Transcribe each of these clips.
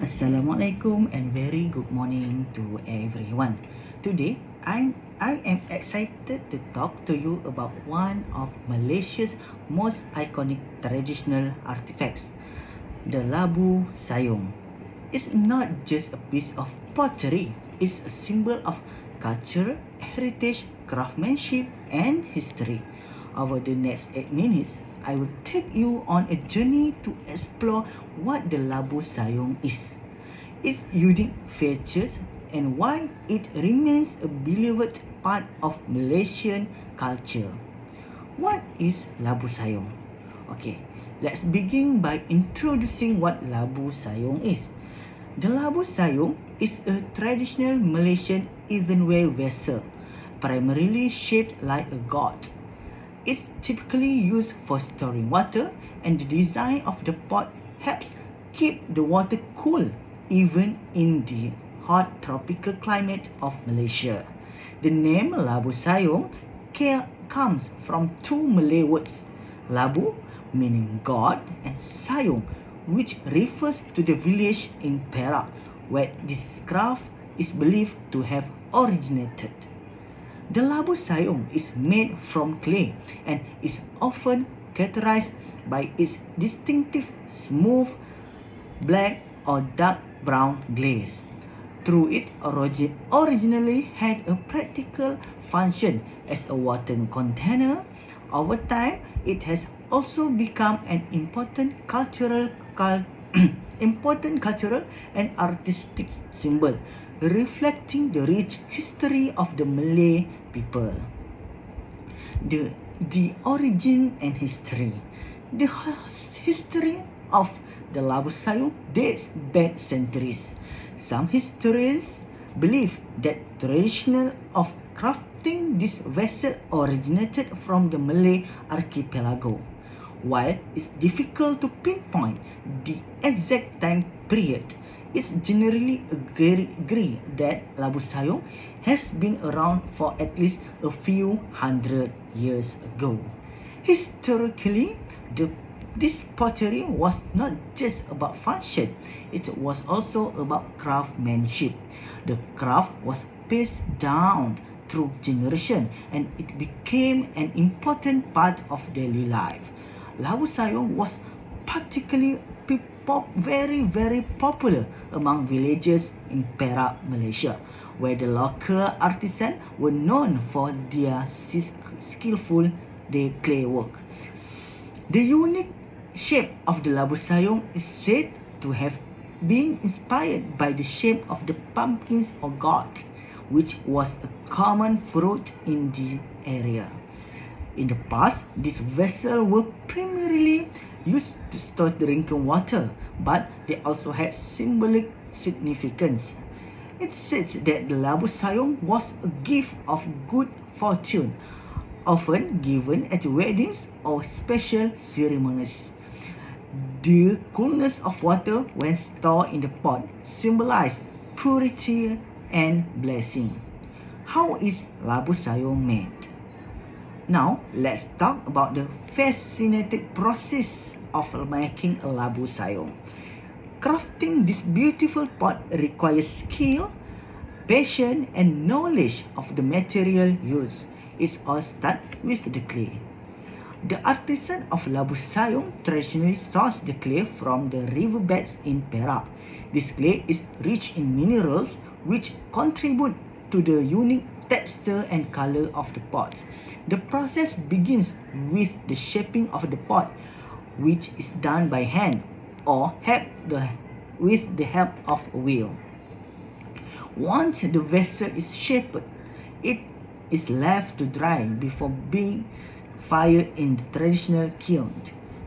Assalamualaikum and very good morning to everyone. Today, I am excited to talk to you about one of Malaysia's most iconic traditional artifacts, the Labu Sayong. It's not just a piece of pottery, it's a symbol of culture, heritage, craftsmanship, and history. Over the next 8 minutes, I will take you on a journey to explore what the Labu Sayong is, its unique features, and why it remains a beloved part of Malaysian culture. What is Labu Sayong? Okay, let's begin by introducing what Labu Sayong is. The Labu Sayong is a traditional Malaysian earthenware vessel, primarily shaped like a god. It's typically used for storing water, and the design of the pot helps keep the water cool even in the hot tropical climate of Malaysia. The name Labu Sayong comes from two Malay words, Labu meaning God and Sayong, which refers to the village in Perak where this craft is believed to have originated. The Labu Sayong is made from clay and is often characterized by its distinctive smooth black or dark brown glaze. Though it originally had a practical function as a water container, over time it has also become an important cultural and artistic symbol, reflecting the rich history of the Malay people. The origin and history. The history of the Labu Sayong dates back centuries. Some historians believe that tradition of crafting this vessel originated from the Malay archipelago. While it's difficult to pinpoint the exact time period, it's generally agreed that Labu Sayong has been around for at least a few hundred years ago. Historically, this pottery was not just about function, it was also about craftsmanship. The craft was passed down through generation and it became an important part of daily life. Labu Sayong was particularly very popular among villagers in Perak, Malaysia, where the local artisans were known for their skillful clay work. The unique shape of the Labu Sayong is said to have been inspired by the shape of the pumpkins or gourd, which was a common fruit in the area. In the past, these vessels were primarily used to store drinking water, but they also had symbolic significance. It says that the Labu Sayong was a gift of good fortune, often given at weddings or special ceremonies. The coolness of water when stored in the pot symbolized purity and blessing. How is Labu Sayong made? Now, let's talk about the fascinating process of making a Labu Sayong. Crafting this beautiful pot requires skill, patience, and knowledge of the material used. It all starts with the clay. The artisan of Labu Sayong traditionally source the clay from the riverbeds in Perak. This clay is rich in minerals which contribute to the unique texture and color of the pot. The process begins with the shaping of the pot, which is done by hand or with the help of a wheel. Once the vessel is shaped, it is left to dry before being fired in the traditional kiln.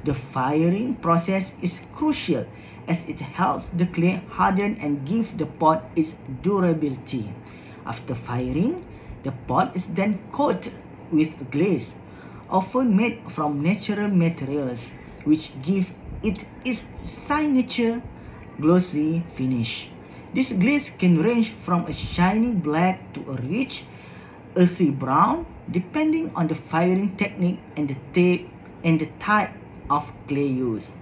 The firing process is crucial as it helps the clay harden and give the pot its durability. After firing, the pot is then coated with a glaze, often made from natural materials, which give it its signature glossy finish. This glaze can range from a shiny black to a rich, earthy brown, depending on the firing technique and the type of clay used.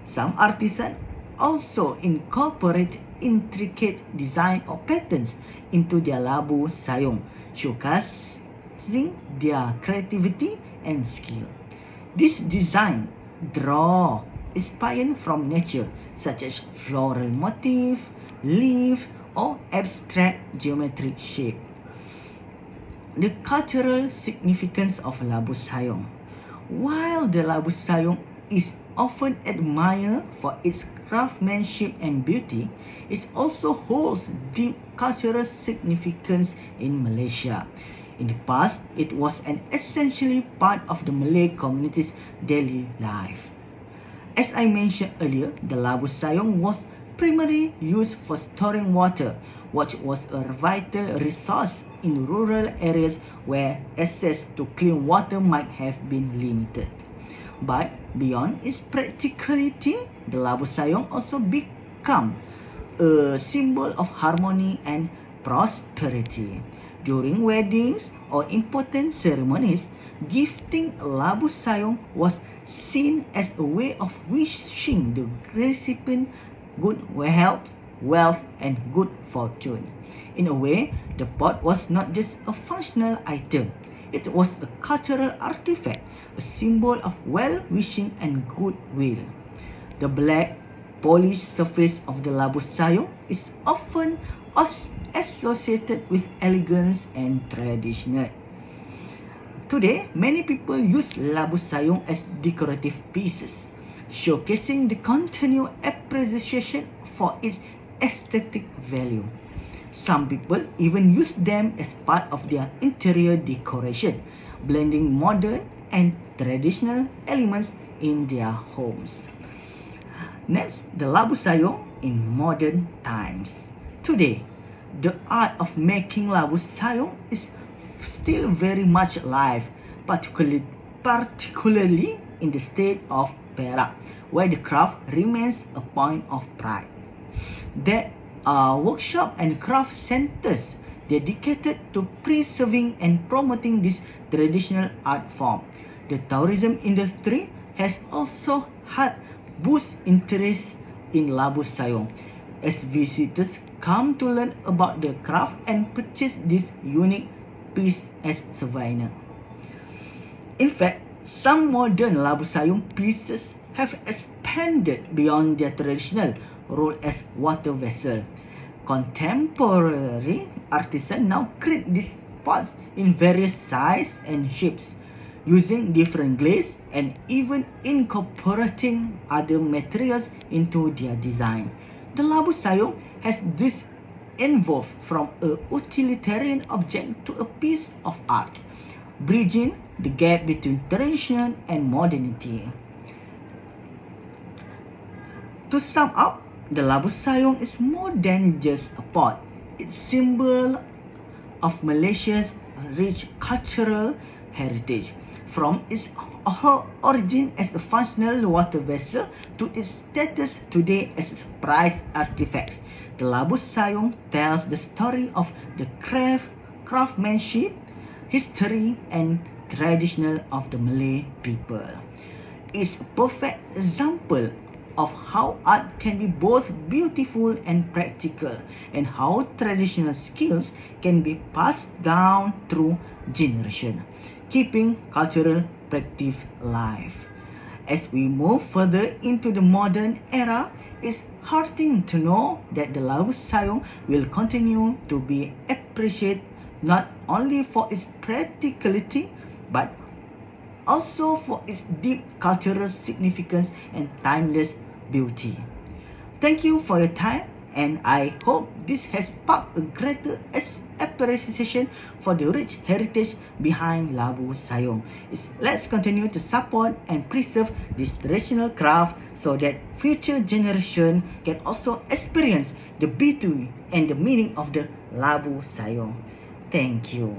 Some artisans also incorporate intricate design or patterns into their Labu Sayong, showcasing their creativity and skill. This design draw inspiration from nature, such as floral motif, leaf, or abstract geometric shape. The cultural significance of Labu Sayong. While the Labu Sayong is often admired for its craftsmanship and beauty, it also holds deep cultural significance in Malaysia. In the past, it was an essentially part of the Malay community's daily life. As I mentioned earlier, the Labu Sayong was primarily used for storing water, which was a vital resource in rural areas where access to clean water might have been limited. But beyond its practicality, the Labu Sayong also become a symbol of harmony and prosperity. During weddings or important ceremonies, gifting a Labu Sayong was seen as a way of wishing the recipient good health, wealth, and good fortune. In a way, the pot was not just a functional item, it was a cultural artifact, a symbol of well-wishing and goodwill. The black, polished surface of the Labu Sayong is often associated with elegance and tradition. Today, many people use Labu Sayong as decorative pieces, showcasing the continued appreciation for its aesthetic value. Some people even use them as part of their interior decoration, blending modern and traditional elements in their homes. Next, the Labu Sayong in modern times. Today, the art of making Labu Sayong is still very much alive, particularly in the state of Perak, where the craft remains a point of pride. There are workshop and craft centers dedicated to preserving and promoting this traditional art form. The tourism industry has also had boost interest in Labu Sayong, as visitors come to learn about the craft and purchase this unique piece as souvenir. In fact, some modern Labu Sayong pieces have expanded beyond their traditional role as water vessel. Contemporary artisans now create these pots in various sizes and shapes, using different glaze and even incorporating other materials into their design. The Labu Sayong has this evolved from a utilitarian object to a piece of art, bridging the gap between tradition and modernity. To sum up, the Labu Sayong is more than just a pot. It's a symbol of Malaysia's rich cultural heritage. From its origin as a functional water vessel to its status today as a prized artifact, the Labu Sayong tells the story of the craftsmanship, history, and tradition of the Malay people. It's a perfect example of how art can be both beautiful and practical, and how traditional skills can be passed down through generations, keeping cultural practice alive. As we move further into the modern era, it's heartening to know that the Labu Sayong will continue to be appreciated not only for its practicality but also for its deep cultural significance and timeless beauty. Thank you for your time, and I hope this has sparked a greater appreciation for the rich heritage behind Labu Sayong. Let's continue to support and preserve this traditional craft so that future generations can also experience the beauty and the meaning of the Labu Sayong. Thank you.